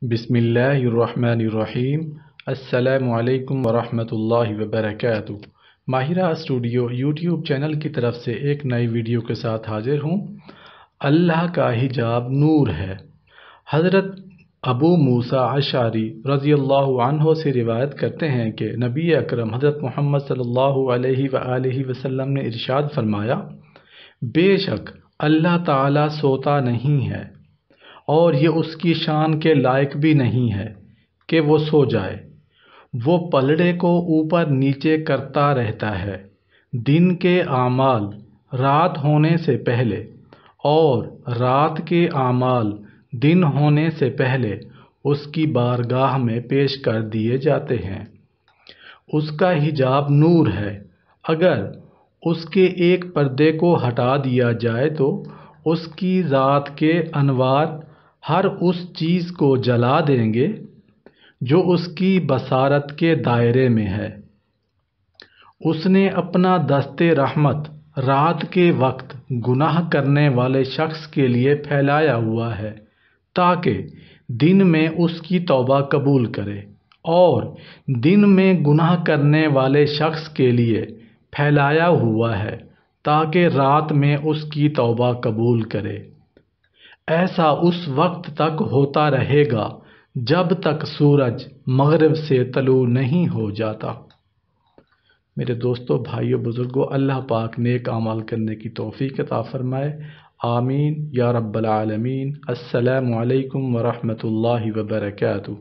बिस्मिल्लाहिर्रहमानिर्रहीम। अस्सलामु अलैकुम वरहमतुल्लाहि वबरकातुहू। माहिरा स्टूडियो यूट्यूब चैनल की तरफ से एक नई वीडियो के साथ हाजिर हूँ। अल्लाह का हिजाब नूर है। हज़रत अबू मूसा अशअरी रज़ियल्लाहु अन्हु से रिवायत करते हैं कि नबी अकरम हज़रत मोहम्मद सल्लल्लाहु अलैहि वसल्लम ने इरशाद फरमाया, बेशक अल्लाह ताला सोता नहीं है और ये उसकी शान के लायक भी नहीं है कि वो सो जाए। वो पलड़े को ऊपर नीचे करता रहता है। दिन के आमाल रात होने से पहले और रात के आमाल दिन होने से पहले उसकी बारगाह में पेश कर दिए जाते हैं। उसका हिजाब नूर है। अगर उसके एक पर्दे को हटा दिया जाए तो उसकी ज़ात के अनवार हर उस चीज़ को जला देंगे जो उसकी बसारत के दायरे में है। उसने अपना दस्ते रहमत रात के वक्त गुनाह करने वाले शख्स के लिए फैलाया हुआ है ताकि दिन में उसकी तौबा कबूल करे, और दिन में गुनाह करने वाले शख्स के लिए फैलाया हुआ है ताकि रात में उसकी तौबा कबूल करे। ऐसा उस वक्त तक होता रहेगा जब तक सूरज मगरिब से तलू नहीं हो जाता। मेरे दोस्तों, भाइयों, बुजुर्गों, अल्लाह पाक नेक अमाल करने की तौफीक अता फरमाए। आमीन या रब्बल आलमीन। अस्सलामु अलैकुम वरहमतुल्लाहि वबरकातुहू।